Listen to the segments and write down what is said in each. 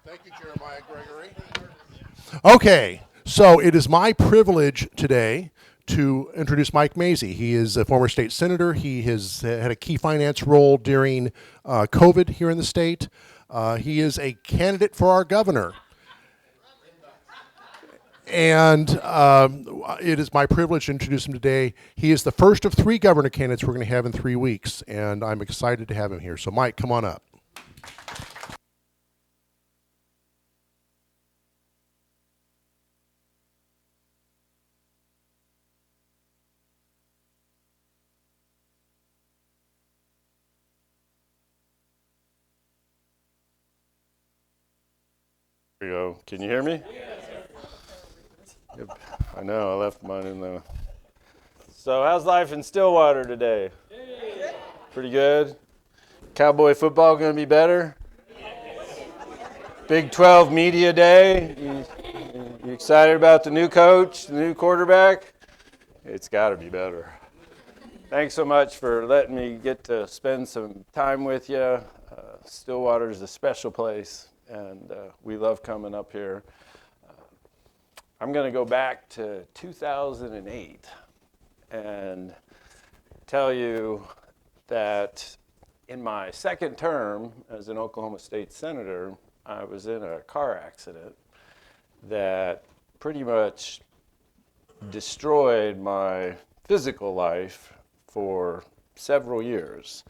Thank you, Jeremiah Gregory. Okay, so it is my privilege today to introduce Mike Mazzei. He is a former state senator. He has had a key finance role during COVID here in the state. He is a candidate for our governor. And it is my privilege to introduce him today. He is the first of three governor candidates we're going to have in 3 weeks, and I'm excited to have him here. So, Mike, come on up. There you go. Can you hear me? Yep. I know, I left mine in the... So how's life in Stillwater today? Pretty good? Cowboy football going to be better? Big 12 media day? You excited about the new coach, the new quarterback? It's got to be better. Thanks so much for letting me get to spend some time with you. Stillwater is a special place, and we love coming up here. I'm going to go back to 2008 and tell you that in my second term as an Oklahoma State Senator, I was in a car accident that pretty much destroyed my physical life for several years.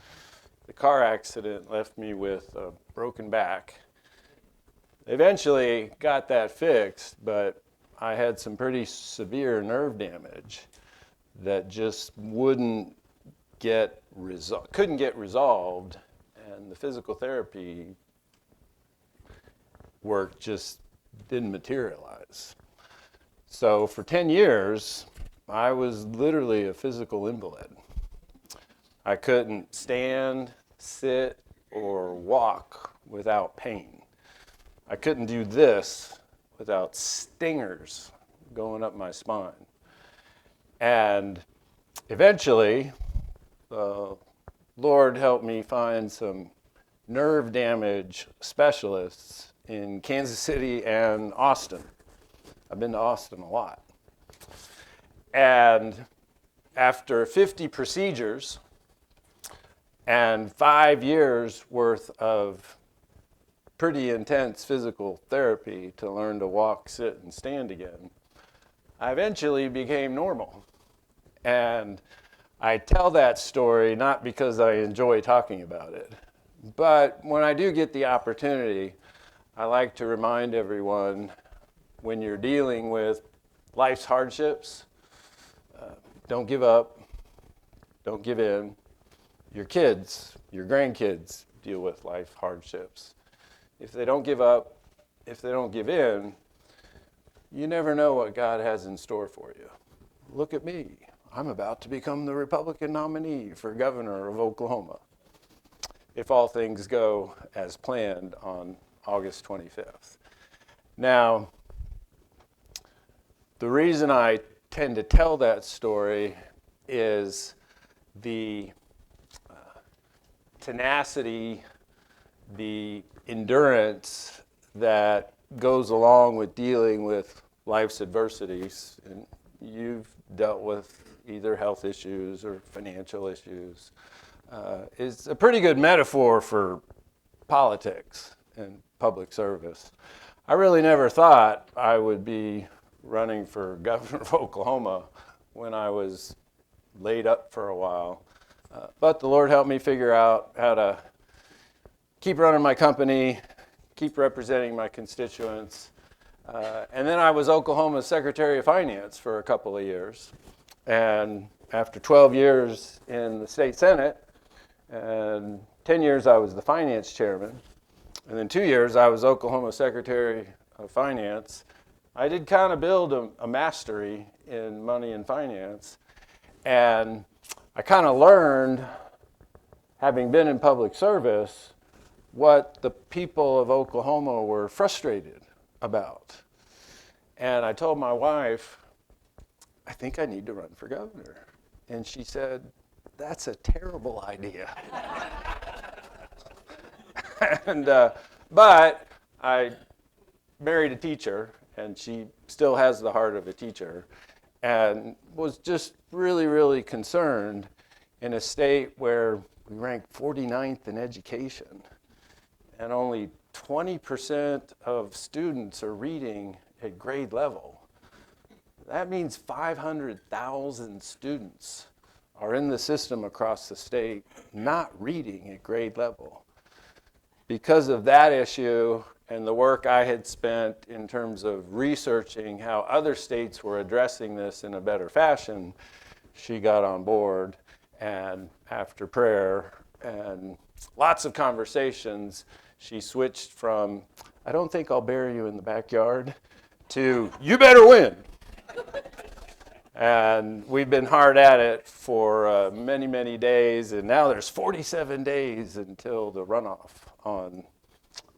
The car accident left me with a broken back. Eventually got that fixed, but I had some pretty severe nerve damage that just couldn't get resolved, and the physical therapy work just didn't materialize. So for 10 years, I was literally a physical invalid. I couldn't stand, sit, or walk without pain. I couldn't do this without stingers going up my spine. And eventually, Lord helped me find some nerve damage specialists in Kansas City and Austin. I've been to Austin a lot. And after 50 procedures and 5 years worth of pretty intense physical therapy to learn to walk, sit, and stand again, I eventually became normal. And I tell that story not because I enjoy talking about it, but when I do get the opportunity, I like to remind everyone, when you're dealing with life's hardships, don't give up, don't give in. Your kids, your grandkids deal with life hardships. If they don't give up, if they don't give in, you never know what God has in store for you. Look at me. I'm about to become the Republican nominee for governor of Oklahoma, if all things go as planned on August 25th. Now, the reason I tend to tell that story is the tenacity, the endurance that goes along with dealing with life's adversities. And you've dealt with either health issues or financial issues. Is a pretty good metaphor for politics and public service. I really never thought I would be running for governor of Oklahoma when I was laid up for a while. But the Lord helped me figure out how to keep running my company, keep representing my constituents. And then I was Oklahoma's Secretary of Finance for a couple of years. And after 12 years in the state Senate, and 10 years I was the finance chairman, and then 2 years I was Oklahoma Secretary of Finance, I did kind of build a mastery in money and finance. And I kind of learned, having been in public service, what the people of Oklahoma were frustrated about. And I told my wife, I think I need to run for governor. And she said, that's a terrible idea. But I married a teacher, and she still has the heart of a teacher, and was just really, really concerned in a state where we rank 49th in education, and only 20% of students are reading at grade level. That means 500,000 students are in the system across the state not reading at grade level. Because of that issue and the work I had spent in terms of researching how other states were addressing this in a better fashion, she got on board, and after prayer and lots of conversations, she switched from, I don't think I'll bury you in the backyard, to, you better win. And we've been hard at it for many, many days, and now there's 47 days until the runoff on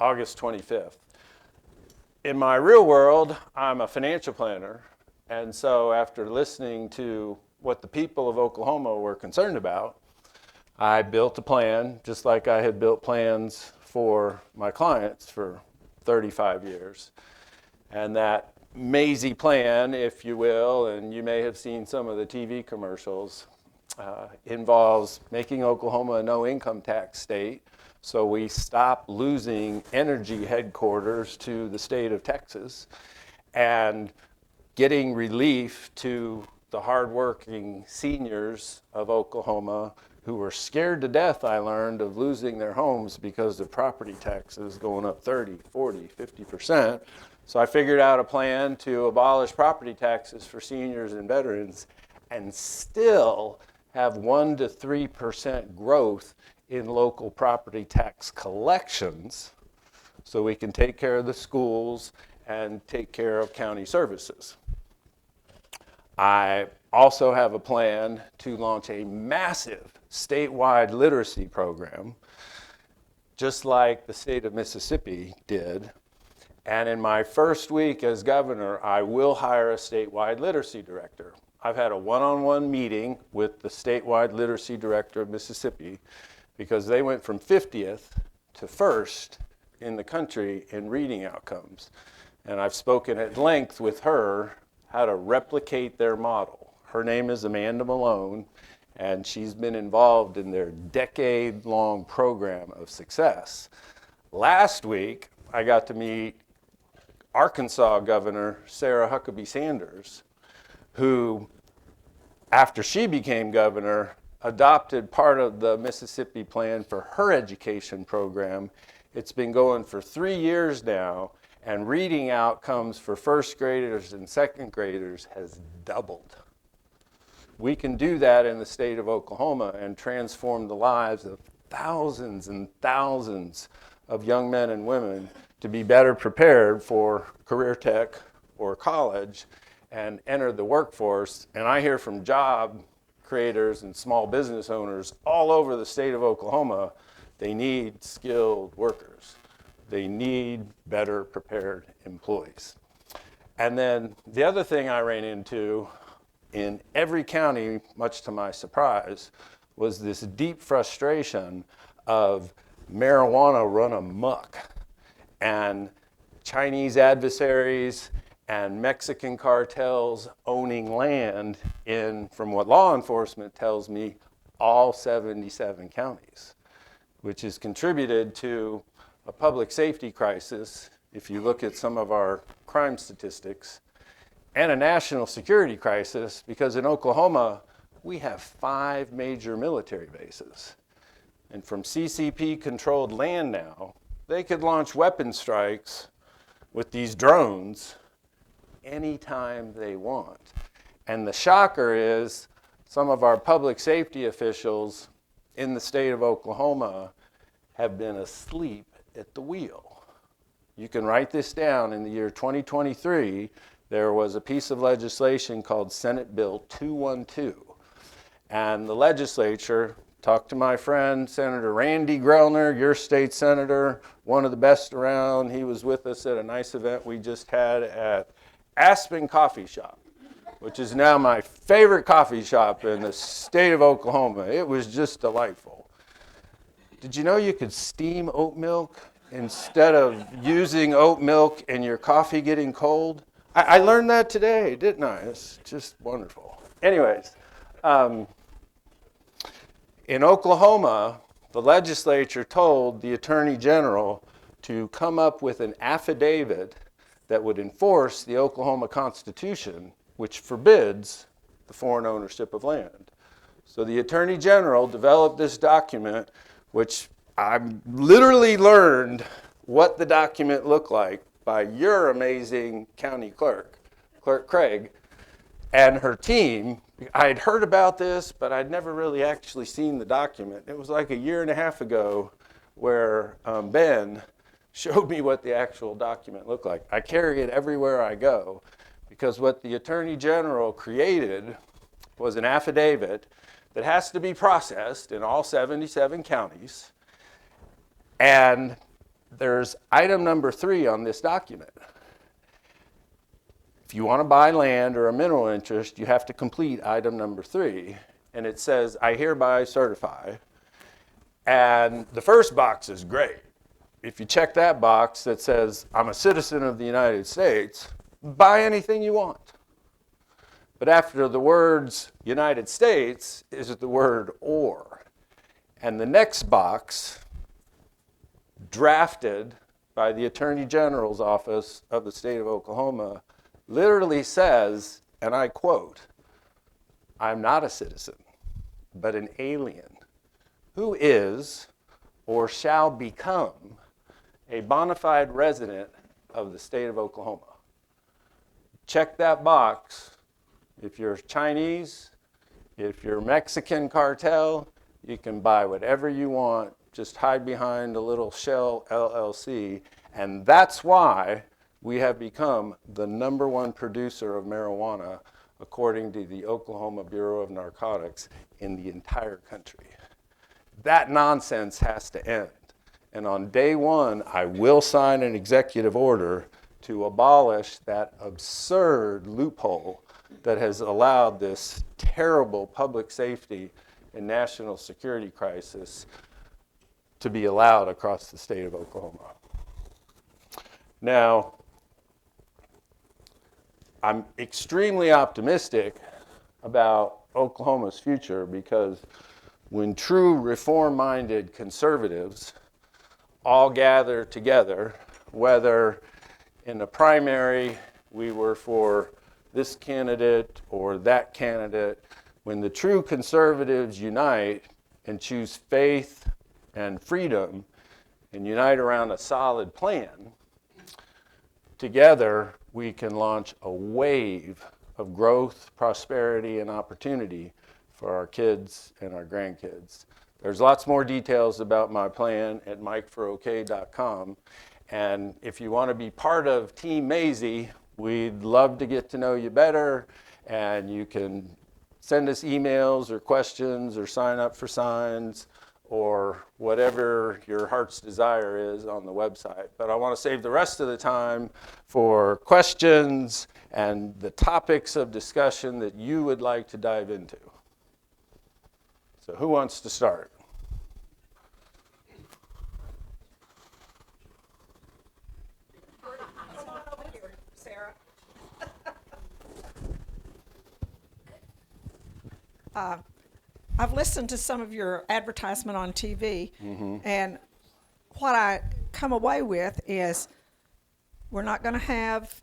August 25th. In my real world, I'm a financial planner, and so after listening to what the people of Oklahoma were concerned about, I built a plan, just like I had built plans for my clients for 35 years. And that Mazzei plan, if you will, and you may have seen some of the TV commercials, involves making Oklahoma a no-income tax state, so we stop losing energy headquarters to the state of Texas, and getting relief to the hardworking seniors of Oklahoma who were scared to death, I learned, of losing their homes because of property taxes going up 30, 40, 50%. So I figured out a plan to abolish property taxes for seniors and veterans and still have 1 to 3% growth in local property tax collections so we can take care of the schools and take care of county services. I also have a plan to launch a massive statewide literacy program, just like the state of Mississippi did. And in my first week as governor, I will hire a statewide literacy director. I've had a one-on-one meeting with the statewide literacy director of Mississippi because they went from 50th to 1st in the country in reading outcomes. And I've spoken at length with her how to replicate their model. Her name is Amanda Malone, and she's been involved in their decade-long program of success. Last week, I got to meet Arkansas Governor Sarah Huckabee Sanders, who, after she became governor, adopted part of the Mississippi plan for her education program. It's been going for 3 years now, and reading outcomes for first graders and second graders has doubled. We can do that in the state of Oklahoma and transform the lives of thousands and thousands of young men and women to be better prepared for career tech or college and enter the workforce. And I hear from job creators and small business owners all over the state of Oklahoma, they need skilled workers. They need better prepared employees. And then the other thing I ran into in every county, much to my surprise, was this deep frustration of marijuana run amok and Chinese adversaries and Mexican cartels owning land in, from what law enforcement tells me, all 77 counties, which has contributed to a public safety crisis, if you look at some of our crime statistics, and a national security crisis, because in Oklahoma, we have 5 major military bases. And from CCP-controlled land now, they could launch weapon strikes with these drones anytime they want. And the shocker is some of our public safety officials in the state of Oklahoma have been asleep at the wheel. You can write this down. In the year 2023, there was a piece of legislation called Senate Bill 212. And the legislature talked to my friend, Senator Randy Grellner, your state senator, one of the best around. He was with us at a nice event we just had at Aspen Coffee Shop, which is now my favorite coffee shop in the state of Oklahoma. It was just delightful. Did you know you could steam oat milk instead of using oat milk and your coffee getting cold. I learned that today, didn't I? It's just wonderful. Anyways, in Oklahoma, the legislature told the Attorney General to come up with an affidavit that would enforce the Oklahoma Constitution, which forbids the foreign ownership of land. So the Attorney General developed this document, which I literally learned what the document looked like by your amazing county clerk, Clerk Craig, and her team. I had heard about this, but I'd never really actually seen the document. It was like a year and a half ago where Ben showed me what the actual document looked like. I carry it everywhere I go because what the Attorney General created was an affidavit that has to be processed in all 77 counties. And there's item number 3 on this document. If you want to buy land or a mineral interest, you have to complete item number 3. And it says, I hereby certify. And the first box is great. If you check that box that says, I'm a citizen of the United States, buy anything you want. But after the words United States is the word or. And the next box, drafted by the Attorney General's office of the state of Oklahoma, literally says, and I quote, I'm not a citizen, but an alien who is or shall become a bona fide resident of the state of Oklahoma. Check that box. If you're Chinese, if you're Mexican cartel, you can buy whatever you want. Just hide behind a little shell LLC. And that's why we have become the #1 producer of marijuana, according to the Oklahoma Bureau of Narcotics, in the entire country. That nonsense has to end. And on day 1, I will sign an executive order to abolish that absurd loophole that has allowed this terrible public safety and national security crisis to be allowed across the state of Oklahoma. Now, I'm extremely optimistic about Oklahoma's future because when true reform-minded conservatives all gather together, whether in the primary we were for this candidate or that candidate, when the true conservatives unite and choose faith and freedom and unite around a solid plan, together we can launch a wave of growth, prosperity, and opportunity for our kids and our grandkids. There's lots more details about my plan at mikeforok.com. And if you want to be part of Team Mazzei, we'd love to get to know you better. And you can send us emails or questions or sign up for signs or whatever your heart's desire is on the website. But I want to save the rest of the time for questions and the topics of discussion that you would like to dive into. So who wants to start? Come on over here, Sarah. I've listened to some of your advertisement on TV, and what I come away with is we're not going to have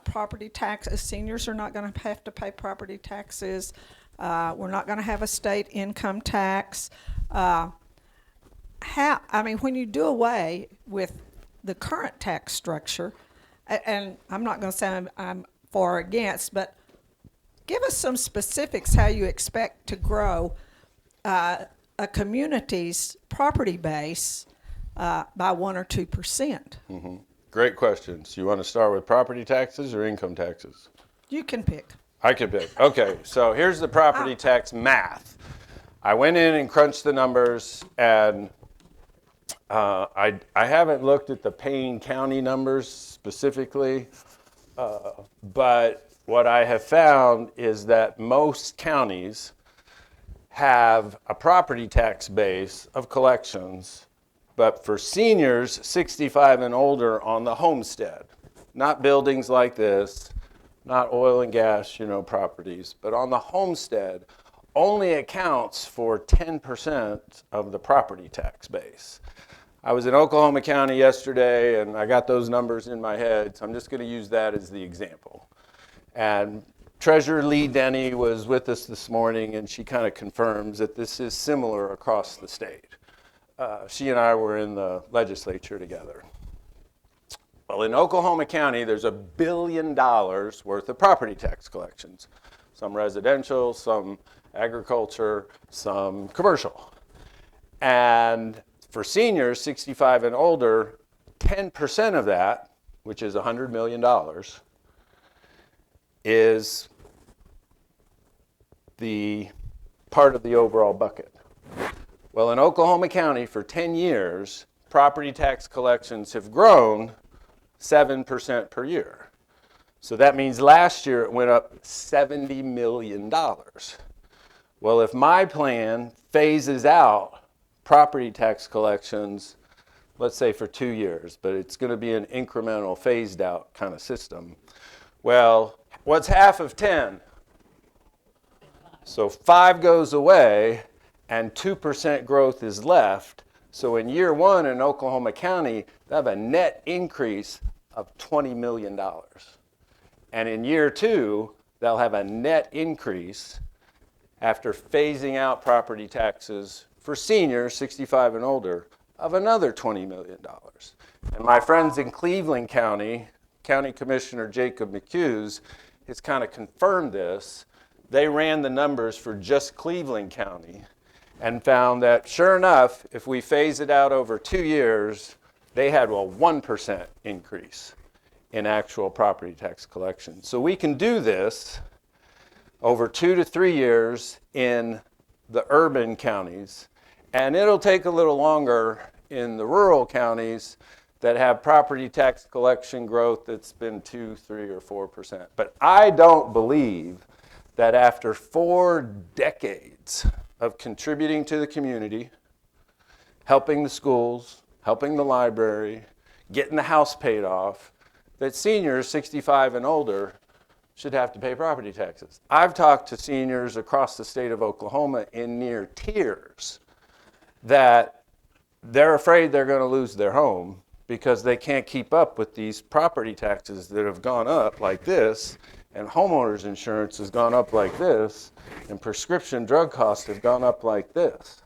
property taxes. Seniors are not going to have to pay property taxes. We're not going to have a state income tax. When you do away with the current tax structure, and I'm not going to say I'm for or against, but give us some specifics how you expect to grow a community's property base by 1 or 2%. Great questions. You want to start with property taxes or income taxes? You can pick. I can pick. Okay, so here's the property tax math. I went in and crunched the numbers, and I haven't looked at the Payne County numbers specifically, but what I have found is that most counties have a property tax base of collections but for seniors 65 and older on the homestead, not buildings like this, not oil and gas, properties, but on the homestead, only accounts for 10% of the property tax base. I was in Oklahoma County yesterday, and I got those numbers in my head, so I'm just going to use that as the example. And Treasurer Lee Denny was with us this morning, and she kind of confirms that this is similar across the state. She and I were in the legislature together. Well, in Oklahoma County, there's $1 billion worth of property tax collections. Some residential, some agriculture, some commercial. And for seniors 65 and older, 10% of that, which is $100 million, is the part of the overall bucket. Well, in Oklahoma County, for 10 years, property tax collections have grown 7% per year. So that means last year it went up $70 million. Well, if my plan phases out property tax collections, let's say for 2 years, but it's going to be an incremental phased out kind of system. Well, what's half of 10? So 5 goes away and 2% growth is left. So in year 1 in Oklahoma County, they have a net increase of $20 million. And in year 2, they'll have a net increase after phasing out property taxes for seniors 65 and older of another $20 million. And my friends in Cleveland County, County Commissioner Jacob McHughes, has kind of confirmed this. They ran the numbers for just Cleveland County and found that sure enough, if we phase it out over 2 years, they had a 1% increase in actual property tax collection. So we can do this over 2 to 3 years in the urban counties, and it'll take a little longer in the rural counties that have property tax collection growth that's been 2, 3, or 4%. But I don't believe that after 4 decades of contributing to the community, helping the schools, helping the library, getting the house paid off, that seniors 65 and older should have to pay property taxes. I've talked to seniors across the state of Oklahoma in near tears that they're afraid they're going to lose their home because they can't keep up with these property taxes that have gone up like this, and homeowners insurance has gone up like this, and prescription drug costs have gone up like this.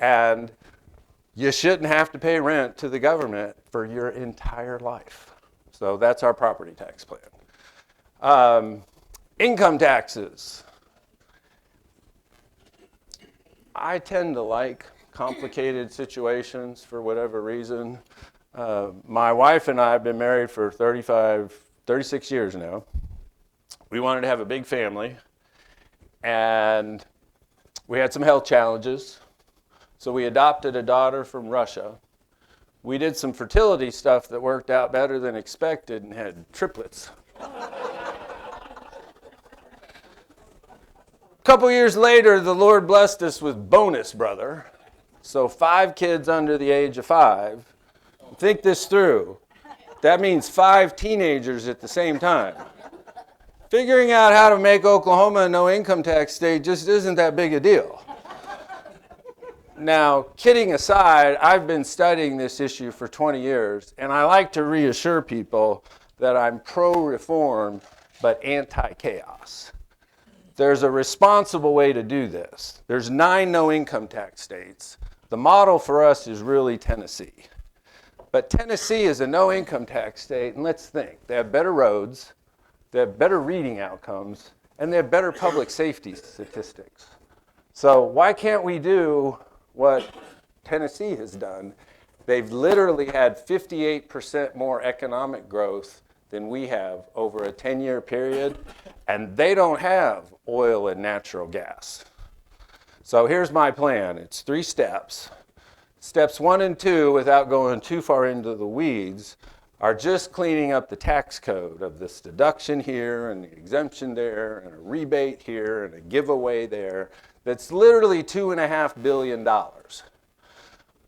And you shouldn't have to pay rent to the government for your entire life. So that's our property tax plan. Income taxes. I tend to like complicated situations for whatever reason. My wife and I have been married for 36 years now. We wanted to have a big family, and we had some health challenges. So we adopted a daughter from Russia. We did some fertility stuff that worked out better than expected and had triplets. A couple years later, the Lord blessed us with bonus brother. So 5 kids under the age of 5. Think this through. That means 5 teenagers at the same time. Figuring out how to make Oklahoma a no income tax state just isn't that big a deal. Now, kidding aside, I've been studying this issue for 20 years, and I like to reassure people that I'm pro-reform but anti-chaos. There's a responsible way to do this. There's 9 no-income tax states. The model for us is really Tennessee. But Tennessee is a no-income tax state, and let's think. They have better roads, they have better reading outcomes, and they have better public safety statistics. So why can't we do what Tennessee has done? They've literally had 58% more economic growth than we have over a 10-year period, and they don't have oil and natural gas. So here's my plan. It's 3 steps. Steps 1 and 2, without going too far into the weeds, are just cleaning up the tax code of this deduction here and the exemption there and a rebate here and a giveaway there. That's literally $2.5 billion.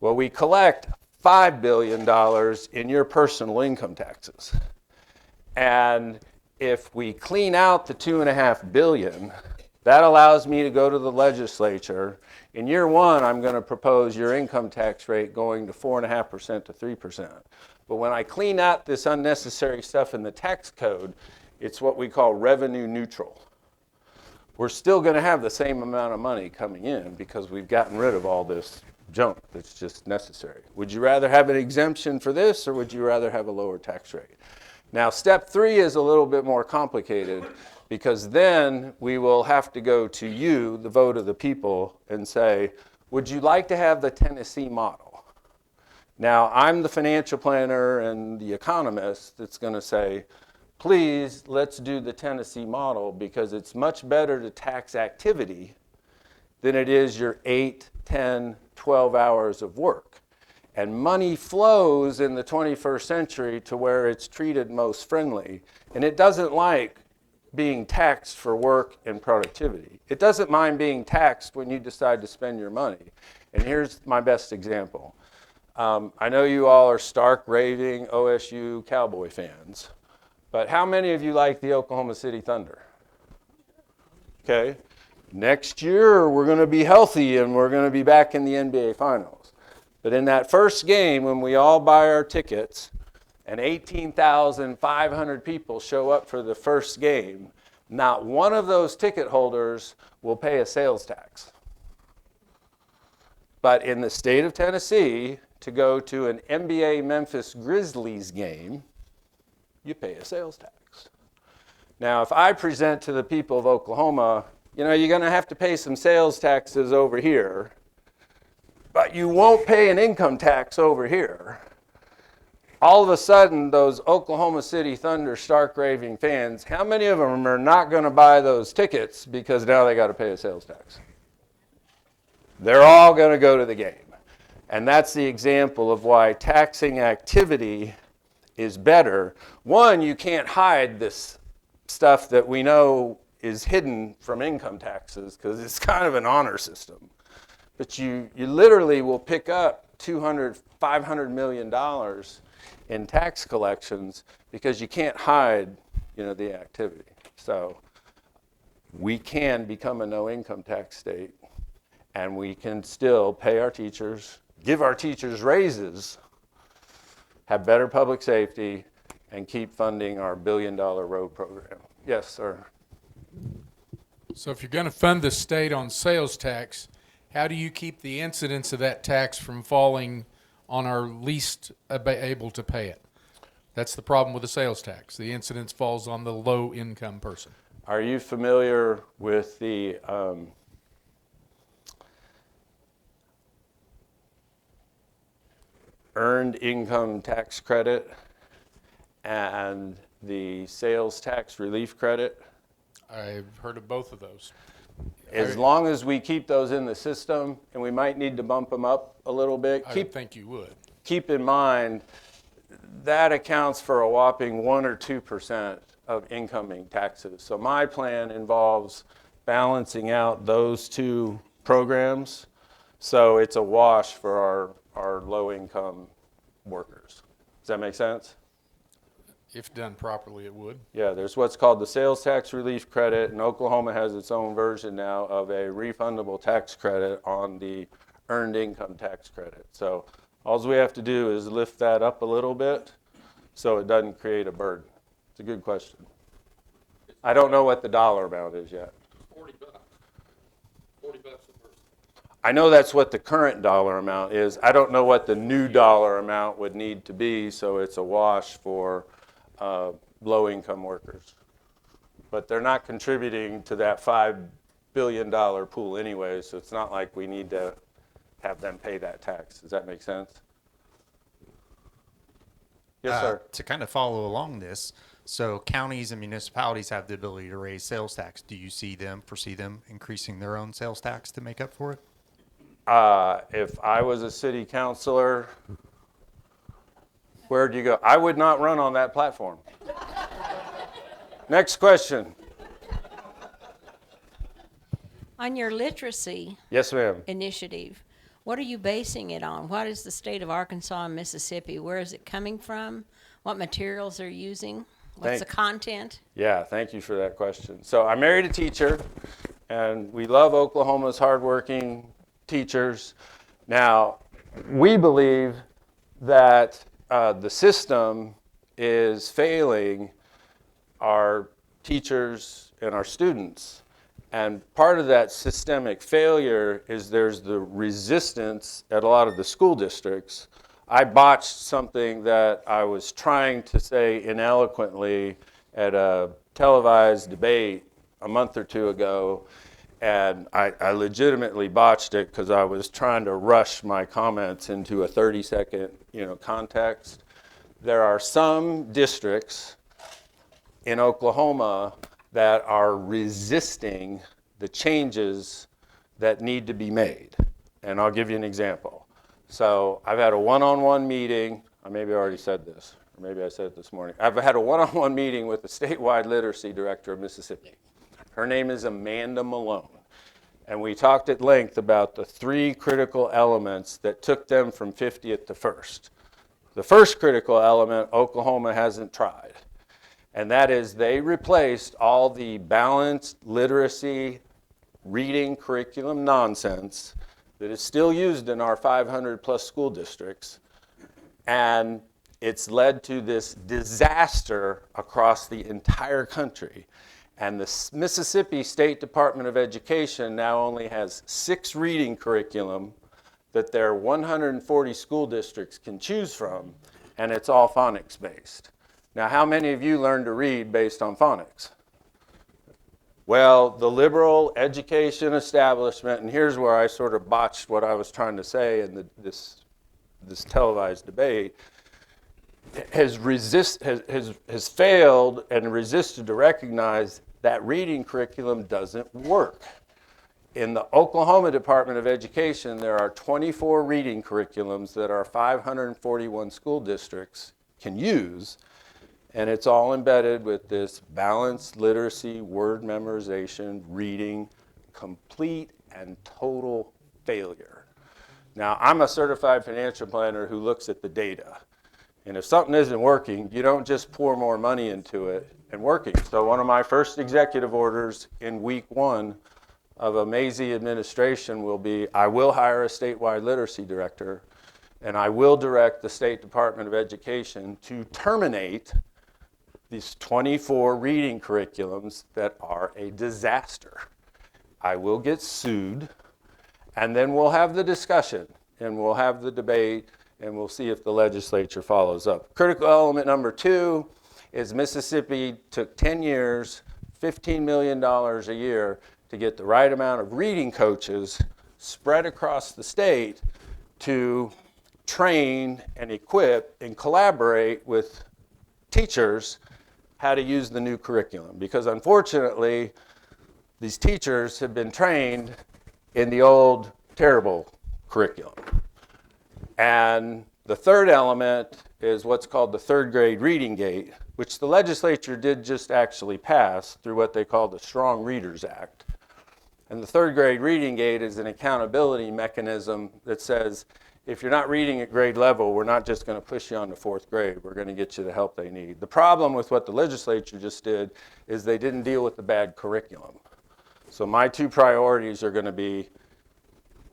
Well, we collect $5 billion in your personal income taxes. And if we clean out the $2.5 billion, that allows me to go to the legislature. In year one, I'm going to propose your income tax rate going to 4.5% to 3%. But when I clean out this unnecessary stuff in the tax code, it's what we call revenue neutral. We're still going to have the same amount of money coming in because we've gotten rid of all this junk that's just necessary. Would you rather have an exemption for this, or would you rather have a lower tax rate? Now, step 3 is a little bit more complicated, because then we will have to go to you, the vote of the people, and say, would you like to have the Tennessee model? Now, I'm the financial planner and the economist that's going to say, please, let's do the Tennessee model, because it's much better to tax activity than it is your 8, 10, 12 hours of work. And money flows in the 21st century to where it's treated most friendly. And it doesn't like being taxed for work and productivity. It doesn't mind being taxed when you decide to spend your money. And here's my best example. I know you all are stark raving OSU Cowboy fans, but how many of you like the Oklahoma City Thunder? Okay. Next year, we're going to be healthy and we're going to be back in the NBA Finals. But in that first game, when we all buy our tickets and 18,500 people show up for the first game, not one of those ticket holders will pay a sales tax. But in the state of Tennessee, to go to an NBA Memphis Grizzlies game, you pay a sales tax. Now, if I present to the people of Oklahoma, you know, you're going to have to pay some sales taxes over here, but you won't pay an income tax over here. All of a sudden, those Oklahoma City Thunder stark raving fans, how many of them are not going to buy those tickets because now they got to pay a sales tax? They're all going to go to the game. And that's the example of why taxing activity is better. One, you can't hide this stuff that we know is hidden from income taxes because it's kind of an honor system. But you literally will pick up $200, $500 million in tax collections because you can't hide, the activity. So we can become a no income tax state, and we can still pay our teachers, give our teachers raises, have better public safety, and keep funding our $1 billion road program. Yes, sir. So if you're going to fund the state on sales tax, how do you keep the incidence of that tax from falling on our least able to pay it? That's the problem with the sales tax. The incidence falls on the low-income person. Are you familiar with the earned income tax credit and the sales tax relief credit? I've heard of both of those. As long as we keep those in the system, and we might need to bump them up a little bit. I would think you would. Keep in mind, that accounts for a whopping 1 or 2% of incoming taxes. So my plan involves balancing out those two programs, so it's a wash for our low-income workers. Does that make sense? If done properly, it would. Yeah, there's what's called the sales tax relief credit, and Oklahoma has its own version now of a refundable tax credit on the earned income tax credit. So all we have to do is lift that up a little bit so it doesn't create a burden. It's a good question. I don't know what the dollar amount is yet. $40. $40 a person. I know that's what the current dollar amount is. I don't know what the new dollar amount would need to be, so it's a wash for low-income workers. But they're not contributing to that $5 billion pool anyway, so it's not like we need to have them pay that tax. Does that make sense? Yes, sir. To kind of follow along this, so counties and municipalities have the ability to raise sales tax. Do you foresee them increasing their own sales tax to make up for it? If I was a city councilor, where'd you go? I would not run on that platform. Next question. On your literacy Yes, ma'am. initiative, What are you basing it on? What is the state of Arkansas and Mississippi? Where is it coming from? What materials are you using? What's the content? Yeah, thank you for that question. So I married a teacher, and we love Oklahoma's hardworking teachers. Now, we believe that the system is failing our teachers and our students. And part of that systemic failure is there's the resistance at a lot of the school districts. I botched something that I was trying to say ineloquently at a televised debate a month or two ago, and I legitimately botched it because I was trying to rush my comments into a 30-second, context. There are some districts in Oklahoma that are resisting the changes that need to be made. And I'll give you an example. So I've had a one-on-one meeting. I maybe already said this, or maybe I said it this morning. I've had a one-on-one meeting with the statewide literacy director of Mississippi. Her name is Amanda Malone. And we talked at length about the 3 critical elements that took them from 50th to 1st. The first critical element, Oklahoma hasn't tried. And that is they replaced all the balanced literacy reading curriculum nonsense that is still used in our 500 plus school districts. And it's led to this disaster across the entire country. And the Mississippi State Department of Education now only has 6 reading curriculum that their 140 school districts can choose from, and it's all phonics based. Now, how many of you learned to read based on phonics? Well, the liberal education establishment, and here's where I sort of botched what I was trying to say in this televised debate, has failed and resisted to recognize that reading curriculum doesn't work. In the Oklahoma Department of Education, there are 24 reading curriculums that our 541 school districts can use. And it's all embedded with this balanced literacy, word memorization, reading, complete and total failure. Now, I'm a certified financial planner who looks at the data. And if something isn't working, you don't just pour more money into it and working. So one of my first executive orders in week 1 of a Mazzei administration will be, I will hire a statewide literacy director, and I will direct the State Department of Education to terminate these 24 reading curriculums that are a disaster. I will get sued, and then we'll have the discussion, and we'll have the debate, and we'll see if the legislature follows up. Critical element number 2 is Mississippi took 10 years, $15 million a year to get the right amount of reading coaches spread across the state to train and equip and collaborate with teachers how to use the new curriculum. Because unfortunately, these teachers have been trained in the old terrible curriculum. And the third element is what's called the 3rd grade reading gate, which the legislature did just actually pass through what they call the Strong Readers Act. And the 3rd grade reading gate is an accountability mechanism that says, if you're not reading at grade level, we're not just going to push you on to 4th grade. We're going to get you the help they need. The problem with what the legislature just did is they didn't deal with the bad curriculum. So my 2 priorities are going to be,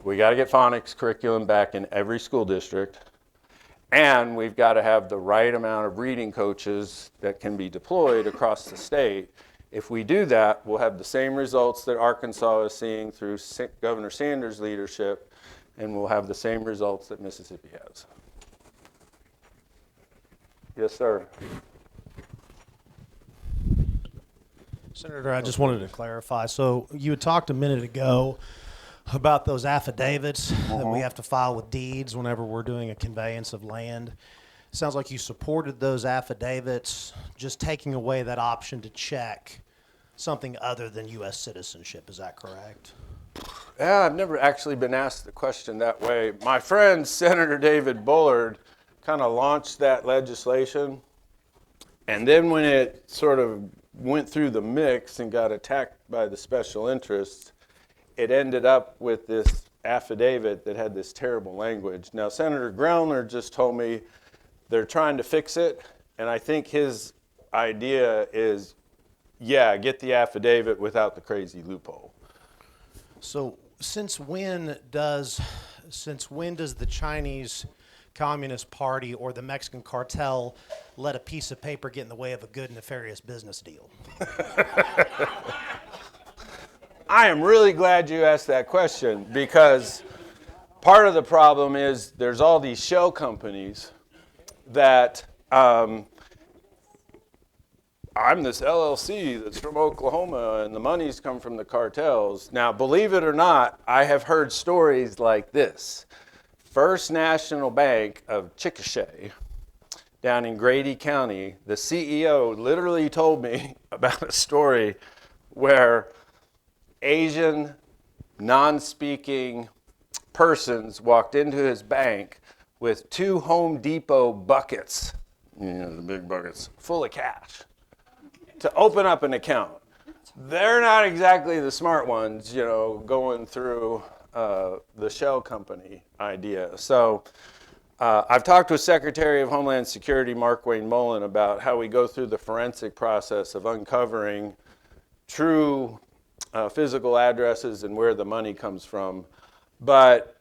we got to get phonics curriculum back in every school district, and we've got to have the right amount of reading coaches that can be deployed across the state. If we do that, we'll have the same results that Arkansas is seeing through Governor Sanders' leadership, and we'll have the same results that Mississippi has. Yes, sir. Senator, I just wanted to clarify. So you had talked a minute ago about those affidavits that we have to file with deeds whenever we're doing a conveyance of land. Sounds like you supported those affidavits, just taking away that option to check something other than U.S. citizenship. Is that correct? Yeah, I've never actually been asked the question that way. My friend, Senator David Bullard, kind of launched that legislation. And then when it sort of went through the mix and got attacked by the special interests, it ended up with this affidavit that had this terrible language. Now, Senator Grellner just told me they're trying to fix it, and I think his idea is, yeah, get the affidavit without the crazy loophole. So since when does the Chinese Communist Party or the Mexican cartel let a piece of paper get in the way of a good, nefarious business deal? I am really glad you asked that question, because part of the problem is there's all these shell companies that I'm this LLC that's from Oklahoma and the money's come from the cartels. Now, believe it or not, I have heard stories like this. First National Bank of Chickasha down in Grady County, the CEO literally told me about a story where Asian, non-speaking persons walked into his bank with 2 Home Depot buckets, the big buckets, full of cash to open up an account. They're not exactly the smart ones, going through the shell company idea. So I've talked with Secretary of Homeland Security Mark Wayne Mullen about how we go through the forensic process of uncovering true physical addresses and where the money comes from. But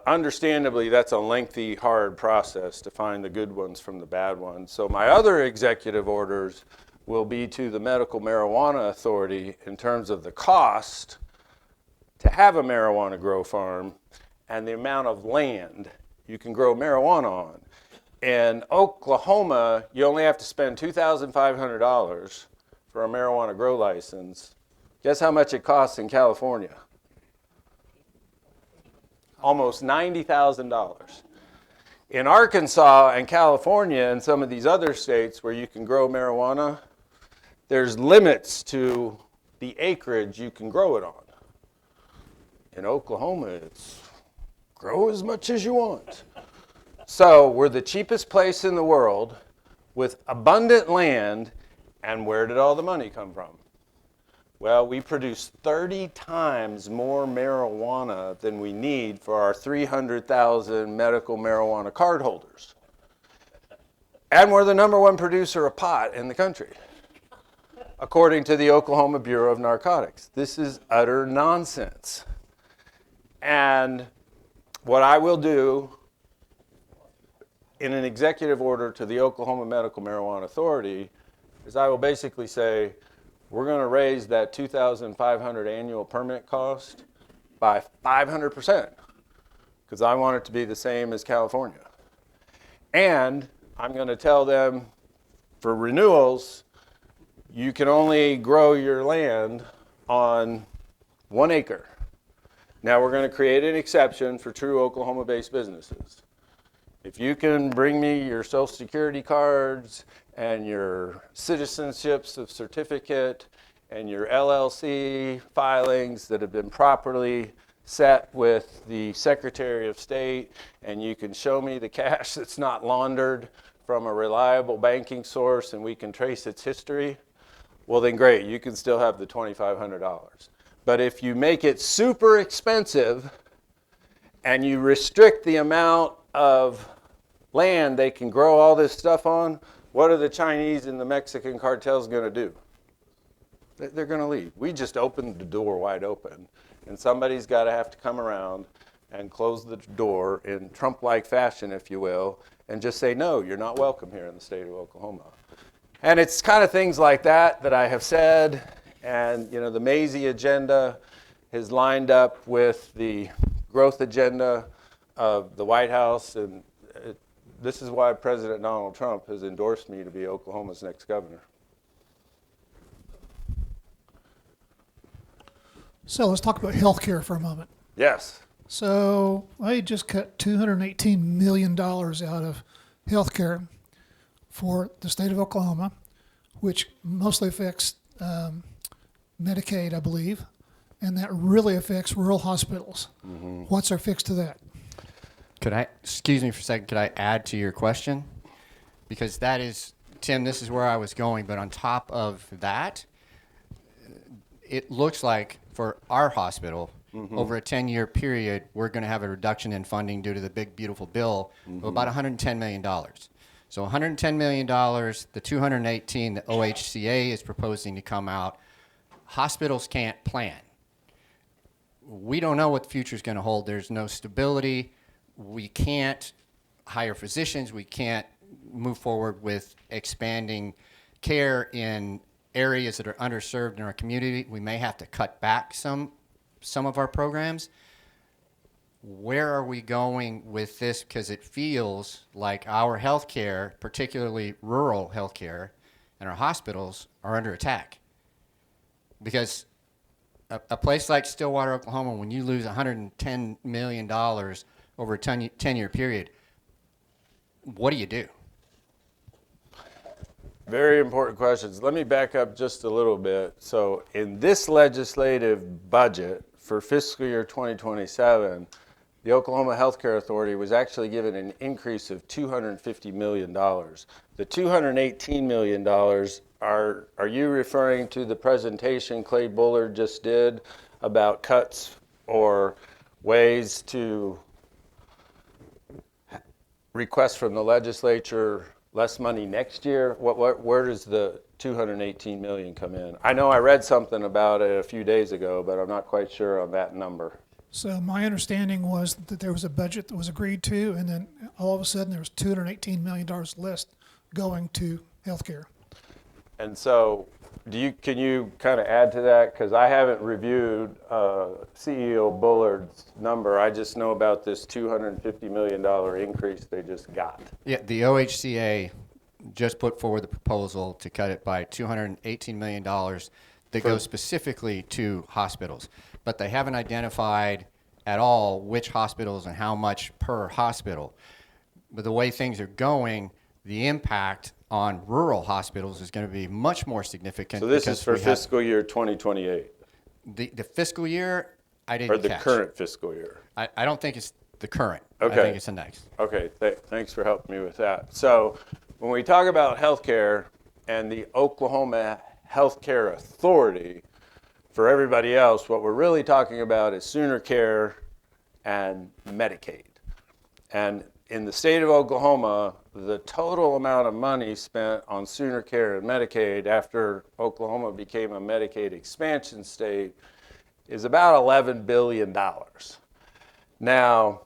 understandably, that's a lengthy, hard process to find the good ones from the bad ones. So my other executive orders will be to the Medical Marijuana Authority in terms of the cost to have a marijuana grow farm and the amount of land you can grow marijuana on. In Oklahoma, you only have to spend $2,500 for a marijuana grow license. Guess how much it costs in California? Almost $90,000. In Arkansas and California and some of these other states where you can grow marijuana, there's limits to the acreage you can grow it on. In Oklahoma, it's grow as much as you want. So we're the cheapest place in the world with abundant land, and where did all the money come from? Well, we produce 30 times more marijuana than we need for our 300,000 medical marijuana card holders. And we're the #1 producer of pot in the country, according to the Oklahoma Bureau of Narcotics. This is utter nonsense. And what I will do in an executive order to the Oklahoma Medical Marijuana Authority is I will basically say, we're going to raise that $2,500 annual permit cost by 500%, because I want it to be the same as California. And I'm going to tell them for renewals, you can only grow your land on 1 acre. Now we're going to create an exception for true Oklahoma-based businesses. If you can bring me your Social Security cards and your citizenships of certificate and your LLC filings that have been properly set with the Secretary of State, and you can show me the cash that's not laundered from a reliable banking source and we can trace its history, well then great, you can still have the $2,500. But if you make it super expensive and you restrict the amount of land they can grow all this stuff on, what are the Chinese and the Mexican cartels going to do? They're going to leave. We just opened the door wide open, and somebody's got to have to come around and close the door in Trump-like fashion, if you will, and just say, no, you're not welcome here in the state of Oklahoma. And it's kind of things like that that I have said. And the Mazzei agenda is lined up with the growth agenda of the White House, and this is why President Donald Trump has endorsed me to be Oklahoma's next governor. So let's talk about health care for a moment. Yes. So they just cut $218 million out of health care for the state of Oklahoma, which mostly affects Medicaid, I believe, and that really affects rural hospitals. Mm-hmm. What's our fix to that? Excuse me for a second, could I add to your question? Because that is, Tim, this is where I was going, but on top of that, it looks like for our hospital, over a 10-year period, we're going to have a reduction in funding due to the big, beautiful bill of about $110 million. So $110 million, the 218 the OHCA is proposing to come out. Hospitals can't plan. We don't know what the future is going to hold. There's no stability. We can't hire physicians. We can't move forward with expanding care in areas that are underserved in our community. We may have to cut back some of our programs. Where are we going with this? Because it feels like our healthcare, particularly rural healthcare, and our hospitals are under attack. Because a place like Stillwater, Oklahoma, when you lose $110 million over a 10-year period, what do you do? Very important questions. Let me back up just a little bit. So in this legislative budget for fiscal year 2027, the Oklahoma Healthcare Authority was actually given an increase of $250 million. The $218 million, are you referring to the presentation Clay Bullard just did about cuts or ways to request from the legislature less money next year? Where does the $218 million come in? I know I read something about it a few days ago, but I'm not quite sure on that number. So my understanding was that there was a budget that was agreed to, and then all of a sudden there was $218 million less going to healthcare. And so can you kind of add to that? Because I haven't reviewed CEO Bullard's number. I just know about this $250 million increase they just got. Yeah, the OHCA just put forward the proposal to cut it by $218 million that goes specifically to hospitals. But they haven't identified at all which hospitals and how much per hospital. But the way things are going, the impact on rural hospitals is going to be much more significant. So this is for fiscal year 2028? The fiscal year, I didn't Or the catch. current fiscal year? I don't think it's the current. Okay. I think it's the next. Okay, thanks for helping me with that. So when we talk about healthcare and the Oklahoma Healthcare Authority, for everybody else, what we're really talking about is Sooner Care and Medicaid. And in the state of Oklahoma, the total amount of money spent on Sooner Care and Medicaid after Oklahoma became a Medicaid expansion state is about $11 billion. Now,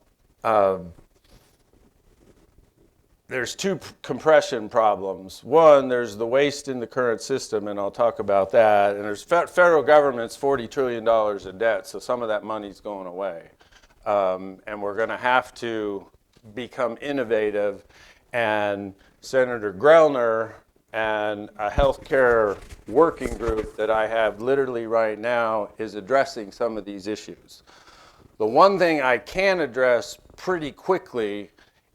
there's two compression problems. One, there's the waste in the current system, and I'll talk about that. And there's federal government's $40 trillion in debt, so some of that money's going away. And we're going to have to become innovative. And Senator Grellner and a healthcare working group that I have literally right now is addressing some of these issues. The one thing I can address pretty quickly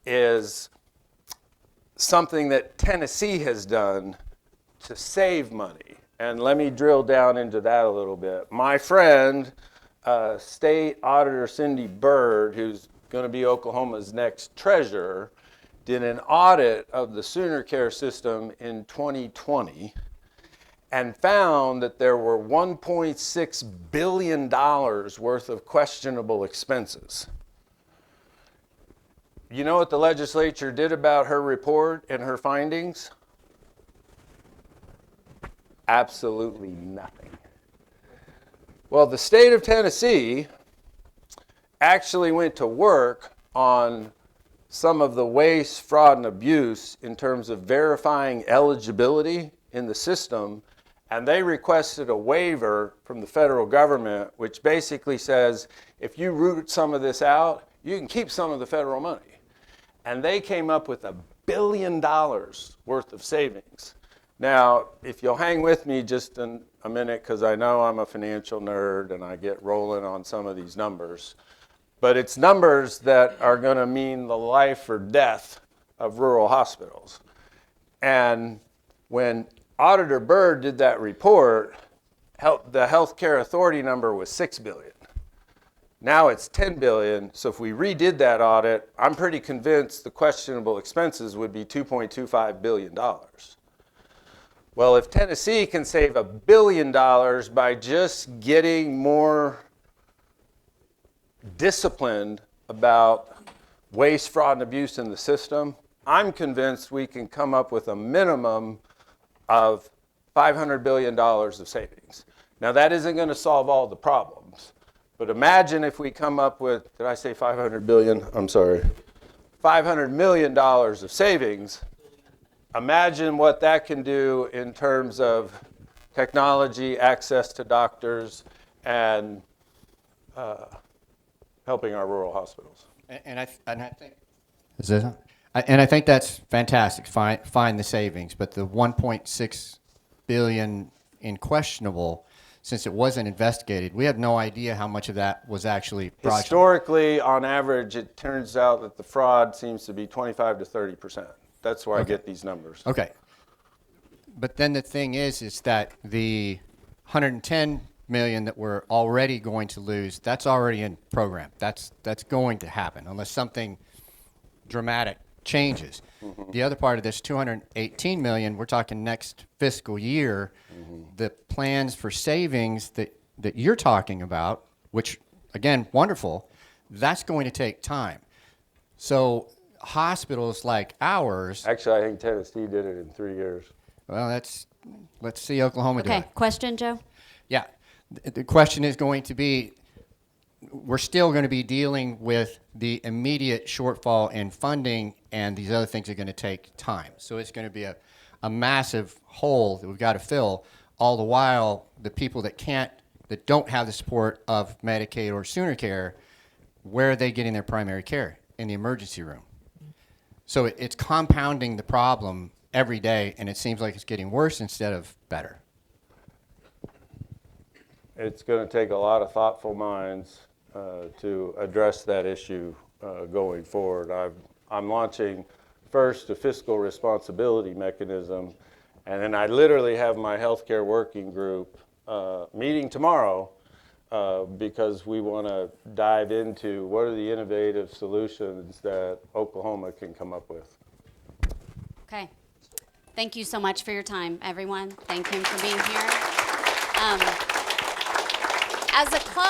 is something that Tennessee has done to save money. And let me drill down into that a little bit. My friend, State Auditor Cindy Byrd, who's going to be Oklahoma's next treasurer, did an audit of the Sooner Care system in 2020 and found that there were $1.6 billion worth of questionable expenses. You know what the legislature did about her report and her findings? Absolutely nothing. Well, the state of Tennessee actually went to work on some of the waste, fraud, and abuse in terms of verifying eligibility in the system, and they requested a waiver from the federal government, which basically says, if you root some of this out, you can keep some of the federal money. And they came up with $1 billion worth of savings. Now, if you'll hang with me just a minute, because I know I'm a financial nerd and I get rolling on some of these numbers, but it's numbers that are going to mean the life or death of rural hospitals. And when Auditor Byrd did that report, the Healthcare Authority number was $6 billion. Now it's $10 billion, so if we redid that audit, I'm pretty convinced the questionable expenses would be $2.25 billion. Well, if Tennessee can save $1 billion by just getting more disciplined about waste, fraud, and abuse in the system, I'm convinced we can come up with a minimum of $500 billion of savings. Now, that isn't going to solve all the problems, but imagine if we come up with, did I say 500 billion? I'm sorry, $500 million of savings. Imagine what that can do in terms of technology, access to doctors, and helping our rural hospitals. And I think is this on? And I think that's fantastic. Find the savings, but the 1.6 billion in questionable, since it wasn't investigated, we have no idea how much of that was actually fraudulent. Historically, on average, it turns out that the fraud seems to be 25 to 30%. That's where I get these numbers. Okay. But then the thing is that the 110 million that we're already going to lose, that's already in program. That's going to happen unless something dramatic changes. The other part of this 218 million, we're talking next fiscal year. The plans for savings that you're talking about, which again, wonderful, that's going to take time. So hospitals like ours, Actually, I think Tennessee did it in 3 years. well, let's see Oklahoma do Okay, it. question, Joe? Yeah. The question is going to be, we're still going to be dealing with the immediate shortfall in funding, and these other things are going to take time. So it's going to be a massive hole that we've got to fill. All the while, the people that don't have the support of Medicaid or Sooner Care, where are they getting their primary care? In the emergency room. So it's compounding the problem every day, and it seems like it's getting worse instead of better. It's going to take a lot of thoughtful minds to address that issue going forward. I'm launching first a fiscal responsibility mechanism, and then I literally have my healthcare working group meeting tomorrow because we want to dive into what are the innovative solutions that Oklahoma can come up with. Okay. Thank you so much for your time, everyone. Thank him for being here. As a club.